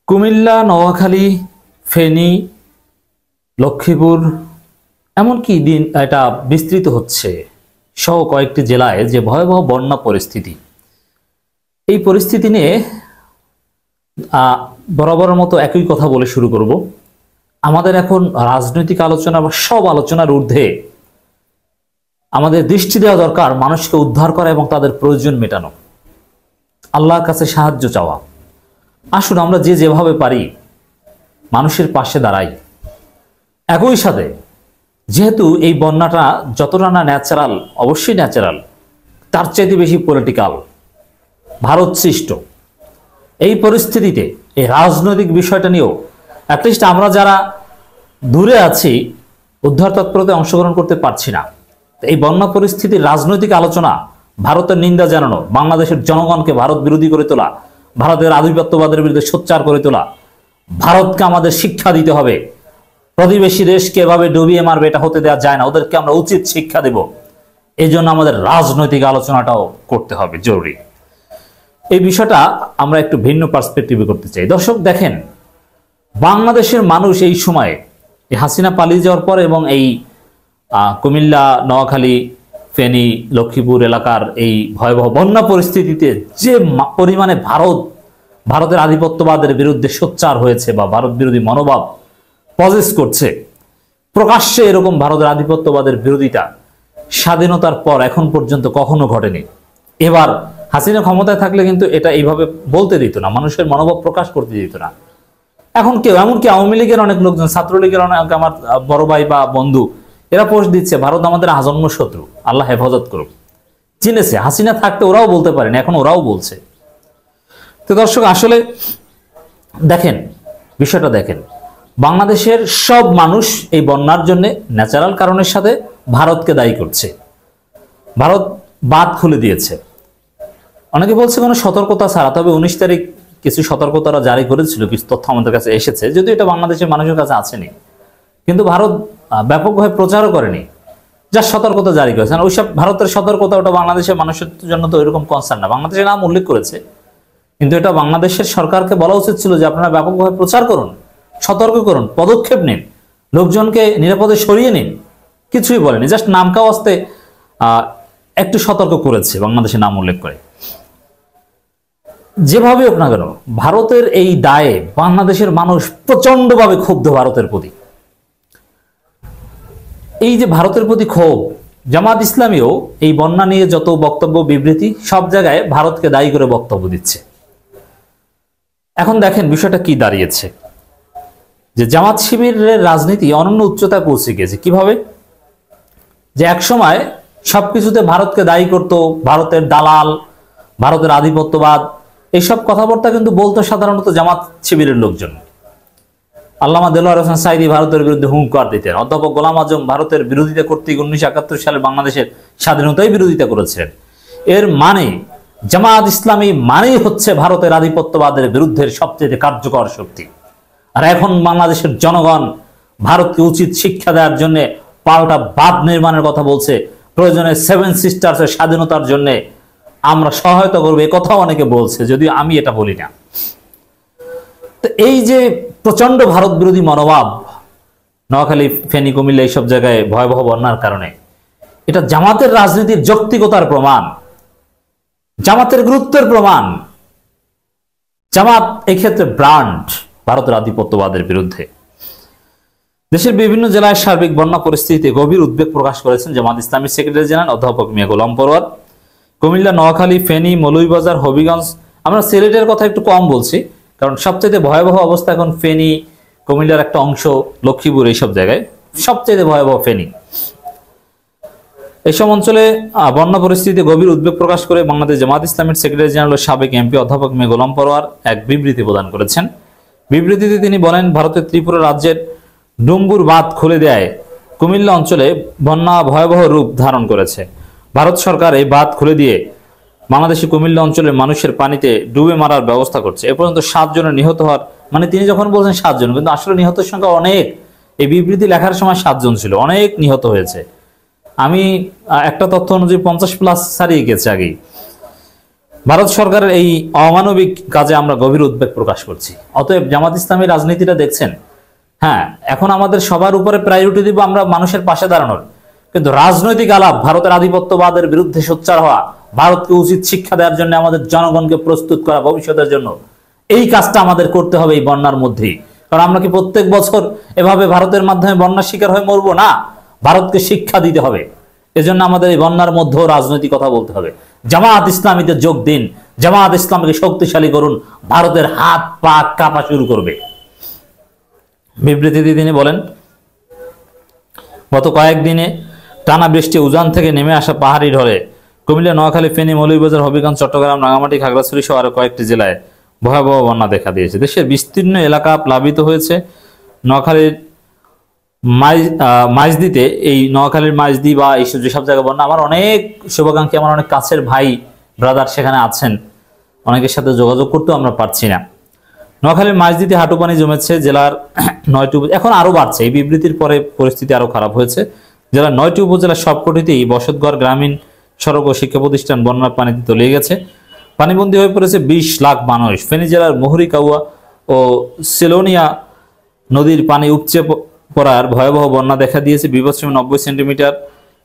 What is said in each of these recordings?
কুমিল্লা, নোয়াখালী, ফেনী, লক্ষ্মীপুর এমনকি দিন এটা বিস্তৃত হচ্ছে সহ কয়েকটি জেলায় যে ভয়াবহ বন্যা পরিস্থিতি। এই পরিস্থিতি নিয়ে বরাবরের মতো একই কথা বলে শুরু করব। আমাদের এখন রাজনৈতিক আলোচনা বা সব আলোচনার ঊর্ধ্বে আমাদের দৃষ্টি দেওয়া দরকার মানুষকে উদ্ধার করা এবং তাদের প্রয়োজন মেটানো, আল্লাহর কাছে সাহায্য চাওয়া। আসুন আমরা যে যেভাবে পারি মানুষের পাশে দাঁড়াই। একই সাথে যেহেতু এই বন্যাটা যতটা না ন্যাচারাল, অবশ্যই ন্যাচারাল, তার চাইতে বেশি পলিটিক্যাল, ভারত সৃষ্ট। এই পরিস্থিতিতে এই রাজনৈতিক বিষয়টা নিয়েও অ্যাটলিস্ট আমরা যারা দূরে আছি উদ্ধার তৎপরতায় অংশগ্রহণ করতে পারছি না, এই বন্যা পরিস্থিতির রাজনৈতিক আলোচনা, ভারতের নিন্দা জানানো, বাংলাদেশের জনগণকে ভারত বিরোধী করে তোলা, ভারতের আধিপত্যবাদের বিরুদ্ধে সোচ্চার করে তোলা, ভারতকে আমাদের শিক্ষা দিতে হবে। প্রতিবেশী দেশকে এভাবে ডুবিয়ে মারবে, এটা হতে দেওয়া যায় না, ওদেরকে আমরা উচিত শিক্ষা দেব। এই জন্য আমাদের রাজনৈতিক আলোচনাটাও করতে হবে, জরুরি। এই বিষয়টা আমরা একটু ভিন্ন পার্সপেক্টিভে করতে চাই। দর্শক দেখেন, বাংলাদেশের মানুষ এই সময়ে এই হাসিনা পালিয়ে যাওয়ার পর এবং এই কুমিল্লা, নোয়াখালী, ফেনী, লক্ষ্মীপুর এলাকার এই ভয়াবহ বন্যা পরিস্থিতিতে যে পরিমাণে ভারতের আধিপত্যবাদের বিরুদ্ধে সোচ্চার হয়েছে বা ভারত বিরোধী মনোভাব পজেস করছে, প্রকাশ্যে এরকম ভারতের আধিপত্যবাদের বিরোধিতা স্বাধীনতার পর এখন পর্যন্ত কখনো ঘটেনি। এবার হাসিনা ক্ষমতায় থাকলে কিন্তু এটা এইভাবে বলতে দিত না, মানুষের মনোভাব প্রকাশ করতে দিত না। এখন কেউ, এমনকি আওয়ামী লীগের অনেক লোকজন, ছাত্রলীগের অনেক আমার বড় ভাই বা বন্ধু, এরা পোস্ট দিচ্ছে ভারত আমাদের আজন্ম শত্রু, আল্লাহ হেফাজত করুক। চিনেছে, হাসিনা থাকতে ওরাও বলতে পারেনি, এখন ওরাও বলছে। তো দর্শক আসলে দেখেন, বিষয়টা দেখেন, বাংলাদেশের সব মানুষ এই বন্যার জন্য ন্যাচারাল কারণের সাথে ভারতকে দায়ী করছে। ভারত বাঁধ খুলে দিয়েছে, অনেকে বলছে কোনো সতর্কতা ছাড়া। তবে 19 তারিখ কিছু সতর্কতারা জারি করেছিল, কিছু তথ্য আমাদের কাছে এসেছে, যদিও এটা বাংলাদেশের মানুষের কাছে আসেনি, কিন্তু ভারত ব্যাপকভাবে প্রচারও করেনি, যা সতর্কতা জারি করেছে। ওইসব ভারতের সতর্কতা ওটা বাংলাদেশের মানুষের জন্য তো ওইরকম কনসার্ন না। বাংলাদেশের নাম উল্লেখ করেছে, কিন্তু এটা বাংলাদেশের সরকারকে বলা উচিত ছিল যে আপনারা ব্যাপকভাবে প্রচার করুন, সতর্ক করুন, পদক্ষেপ নিন, লোকজনকে নিরাপদে সরিয়ে নিন। কিছুই বলেনি, জাস্ট নামকাও আসতে একটু সতর্ক করেছে বাংলাদেশের নাম উল্লেখ করে। যেভাবে হোক না কেন, ভারতের এই দায়ে বাংলাদেশের মানুষ প্রচন্ডভাবে ক্ষুব্ধ ভারতের প্রতি। এই যে ভারতের প্রতি ক্ষোভ, জামাত ইসলামীও এই বন্যা নিয়ে যত বক্তব্য, বিবৃতি, সব জায়গায় ভারতকে দায়ী করে বক্তব্য দিচ্ছে। এখন দেখেন বিষয়টা কি দাঁড়িয়েছে, যে জামাত শিবিরের রাজনীতি অনন্য উচ্চতায় পৌঁছে গিয়েছে। কিভাবে? যে একসময় সবকিছুতে ভারতকে দায়ী করত, ভারতের দালাল, ভারতের আধিপত্যবাদ, এইসব কথাবার্তা কিন্তু বলতো সাধারণত জামাত শিবিরের লোকজন। আল্লামা দেলোয়ার হোসেন সাঈদী ভারতের বিরুদ্ধে হুঙ্কার দিতেন। অধ্যাপক গোলাম আজম ভারতের বিরোধিতা করতে 1971 সালে বাংলাদেশের স্বাধীনতায় বিরোধিতা করেছিলেন। এর মানে জামাত ইসলামী মানেই হচ্ছে ভারতের আধিপত্যবাদের বিরুদ্ধে সবচেয়ে কার্যকর শক্তি। আর এখন বাংলাদেশের জনগণ ভারতকে উচিত শিক্ষা দেওয়ার জন্য পাল্টা বাঁধ নির্মাণের কথা বলছে। প্রয়োজনে 7 সিস্টার্সের স্বাধীনতার জন্য আমরা সহায়তা করবো, এ কথাও অনেকে বলছে, যদিও আমি এটা বলি না। তো এই যে প্রচন্ড ভারত বিরোধী মনোভাব নোয়াখালী, ফেনী, কুমিল্লা এইসব জায়গায় ভয়াবহ বন্যার কারণে, এটা জামাতের রাজনীতির যৌক্তিকতার প্রমাণ, জামাতের গুরুত্বের প্রমাণ। জামাত এই ক্ষেত্রে ব্র্যান্ড ভারতের আধিপত্যবাদের বিরুদ্ধে। দেশের বিভিন্ন জেলায় সার্বিক বন্যা পরিস্থিতিতে গভীর উদ্বেগ প্রকাশ করেছেন জামাত ইসলামীর সেক্রেটারি জেনারেল অধ্যাপক মিয়া গোলাম পরোয়ার। কুমিল্লা, নোয়াখালী, ফেনী, মৌলভীবাজার, হবিগঞ্জ, আমরা সিলেটের কথা একটু কম বলছি, কারণ সবচেয়ে ভয়াবহ অবস্থা এখন ফেনী, কুমিল্লার একটা অংশ, লক্ষ্মীপুর, এইসব জায়গায় সবচেয়ে ভয়াবহ ফেনী। এইসব অঞ্চলে বন্যা পরিস্থিতিতে গভীর উদ্বেগ প্রকাশ করে বাংলাদেশ জামাত ইসলামীর সেক্রেটারি জেনারেল সাবেক এমপি অধ্যাপক মিয়া গোলাম পরোয়ার এক বিবৃতি প্রদান করেছেন। বিবৃতিতে তিনি বলেন, ভারতের ত্রিপুরা রাজ্যের ডুম্বুর বাঁধ খুলে দেয় কুমিল্লা অঞ্চলে বন্যা ভয়াবহ রূপ ধারণ করেছে। ভারত সরকার এই বাঁধ খুলে দিয়ে বাংলাদেশি কুমিল্লা অঞ্চলের মানুষের পানিতে ডুবে মারার ব্যবস্থা করছে। এ পর্যন্ত 7 জনের নিহত হওয়ার, মানে তিনি যখন বলছেন 7 জন, কিন্তু আসলে নিহতের সংখ্যা অনেক। এই বিবৃতি লেখার সময় 7 জন ছিল, অনেক নিহত হয়েছে। আমি একটা তথ্য অনুযায়ী 50+ ছাড়িয়ে গেছে আগেই। ভারত সরকারের এই অমানবিক কাজে আমরা গভীর উদ্বেগ প্রকাশ করছি। অতএব জামাত ইসলামী রাজনীতিটা দেখছেন, হ্যাঁ এখন আমাদের সবার উপরে প্রায়োরিটি দিব আমরা মানুষের পাশে দাঁড়ানোর, কিন্তু রাজনৈতিক আলাপ, ভারতের আধিপত্যবাদের বিরুদ্ধে সোচ্চার হওয়া, ভারতকে উচিত শিক্ষা দেওয়ার জন্য, আমাদের জনগণকে প্রস্তুত করা ভবিষ্যতের জন্য, এই কাজটা আমাদের করতে হবে এই বন্যার মধ্যেই। কারণ আমরা কি প্রত্যেক বছর এভাবে ভারতের মাধ্যমে বন্যার শিকার হয়ে মরবো না? ভারতকে শিক্ষা দিতে হবে। এজন্য আমাদের এই বন্যার মধ্যেও রাজনৈতিক কথা বলতে হবে। জামাত ইসলামীতে যোগ দিন, জামাত ইসলামীকে শক্তিশালী করুন, ভারতের হাত পা কাঁপা শুরু করবে। বিবৃতিতে তিনি বলেন, গত কয়েকদিনে টানা বৃষ্টি, উজান থেকে নেমে আসা পাহাড়ি ঢলে কুমিল্লা, নোয়াখালী, ফেনী, মৌলভীবাজার, হবিগঞ্জ, চট্টগ্রাম, রাঙামাটি, খাগড়াছড়ি সহ আরো কয়েকটি জেলায় ভয়াবহ বন্যা দেখা দিয়েছে। দেশের বিস্তীর্ণ এলাকা প্লাবিত হয়েছে। নোয়াখালীর মাইজদিতে, এই নোয়াখালীর মাইজদি বা এই যেসব জায়গায় বন্যা, আমার অনেক শুভাকাঙ্ক্ষী, আমার অনেক কাছের ভাই ব্রাদার সেখানে আছেন, অনেকের সাথে যোগাযোগ করতেও আমরা পারছি না। নোয়াখালীর মাইজদিতে হাঁটু পানি জমেছে। জেলার 9টি, এখন আরো বাড়ছে, এই বিবৃতির পরে পরিস্থিতি আরো খারাপ হয়েছে। জেলার 9টি উপজেলার সবকটিতেই বসতঘর, গ্রামীণ সড়ক ও শিক্ষা প্রতিষ্ঠান বন্যার পানিতে তলিয়ে গেছে। পানিবন্দী হয়ে পড়েছে 20 লাখ মানুষ। ফেনী জেলার মহুরীকাউয়া ও সেলোনিয়া নদীর পানি উপচে পড়ার ভয়াবহ বন্যা দেখা দিয়েছে। বিপদসীমা 90 সেন্টিমিটার,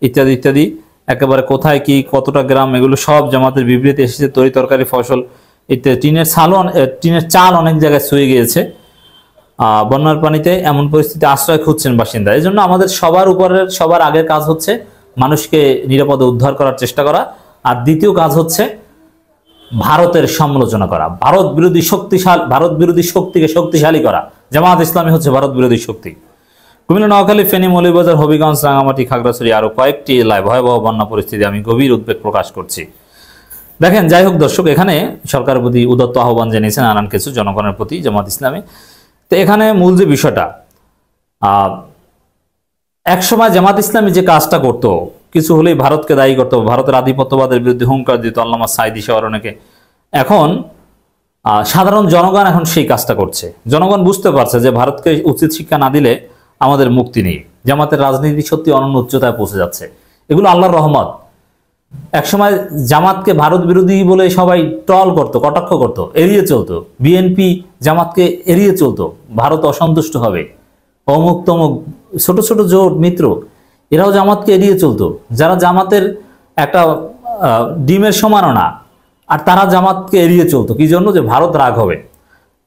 ইত্যাদি ইত্যাদি। একেবারে কোথায় কি কতটা গ্রাম, এগুলো সব জামাতের বিবৃতি এসেছে। তরি তরকারি, ফসল ইত্যাদি। টিনের চাল অনেক জায়গায় ছুঁয়ে গিয়েছে বন্যার পানিতে। এমন পরিস্থিতি আশ্রয় খুঁজছেন বাসিন্দা। এই জন্য আমাদের সবার আগের কাজ হচ্ছে মানুষকে নিরাপদে উদ্ধার করার চেষ্টা করা, আর দ্বিতীয় কাজ হচ্ছে ভারতের সমালোচনা করা, ভারত বিরোধী শক্তিকে শক্তিশালী করা। জামাত ইসলামী হচ্ছে ভারত বিরোধী শক্তি। কুমিল্লা, নোয়াখালী, ফেনী, মৌলভীবাজার, হবিগঞ্জ, রাঙামাটি, খাগড়াছড়ি আরো কয়েকটি জেলায় ভয়াবহ বন্যা পরিস্থিতি আমি গভীর উদ্বেগ প্রকাশ করছি। দেখেন, যাই হোক দর্শক, এখানে সরকারের প্রতি উদাত্ত আহ্বান জানিয়েছেন নানান কিছু জনগণের প্রতি জামাত ইসলামী। তো এখানে মূল যে বিষয়টা, একসময় জামাত ইসলামী যে কাজটা করত, কিছু হলেই ভারতকে দায়ী করতো, ভারতের আধিপত্যবাদের বিরুদ্ধে হুঙ্কার দিত আল্লামা সাঈদী সহ অনেকে। এখন সাধারণ জনগণ এখন সেই কাজটা করছে। জনগণ বুঝতে পারছে যে ভারতকে উচিত শিক্ষা না দিলে আমাদের মুক্তি নেই। জামাতের রাজনীতি সত্যি অনন্য উচ্চতায় পৌঁছে যাচ্ছে। এগুলো আল্লাহর রহমত। একসময় জামাতকে ভারত বিরোধী বলে সবাই ট্রল করত, কটাক্ষ করত, এড়িয়ে চলতো। বিএনপি জামাতকে এড়িয়ে চলতো, ভারত অসন্তুষ্ট হবে, অমুক তমুক ছোট ছোট জোট মিত্র এরাও জামাতকে এড়িয়ে চলতো, যারা জামাতের একটা ডিমের সমানও না, আর তারা জামাতকে এড়িয়ে চলতো। কি জন্য? যে ভারত রাগ হবে।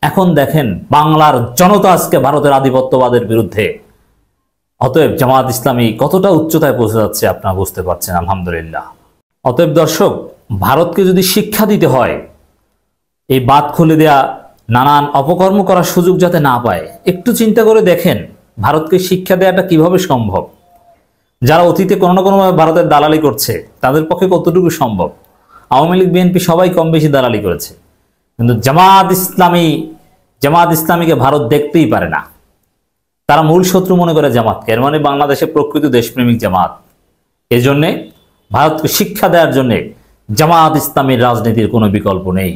এখন দেখেন বাংলার জনতা আজকে ভারতের আধিপত্যবাদের বিরুদ্ধে। অতএব জামাত ইসলামী কতটা উচ্চতায় পৌঁছে যাচ্ছে আপনারা বুঝতে পারছেন, আলহামদুলিল্লাহ। অতএব দর্শক, ভারতকে যদি শিক্ষা দিতে হয়, এই বাদ খুলে দেয়া, নানান অপকর্ম করার সুযোগ যাতে না পায়, একটু চিন্তা করে দেখেন ভারতকে শিক্ষা দেওয়াটা কিভাবে সম্ভব। যারা অতীতে কোনো না কোনোভাবে ভারতের দালালি করছে তাদের পক্ষে কতটুকু সম্ভব। আওয়ামী লীগ, বিএনপি সবাই কম বেশি দালালি করেছে, কিন্তু জামাত ইসলামীকে ভারত দেখতেই পারে না। তারা মূল শত্রু মনে করে জামাতকে। এর মানে বাংলাদেশের প্রকৃত দেশপ্রেমিক জামাত। এজন্যে ভারতকে শিক্ষা দেওয়ার জন্য জামাত ইসলামীর রাজনীতির কোনো বিকল্প নেই।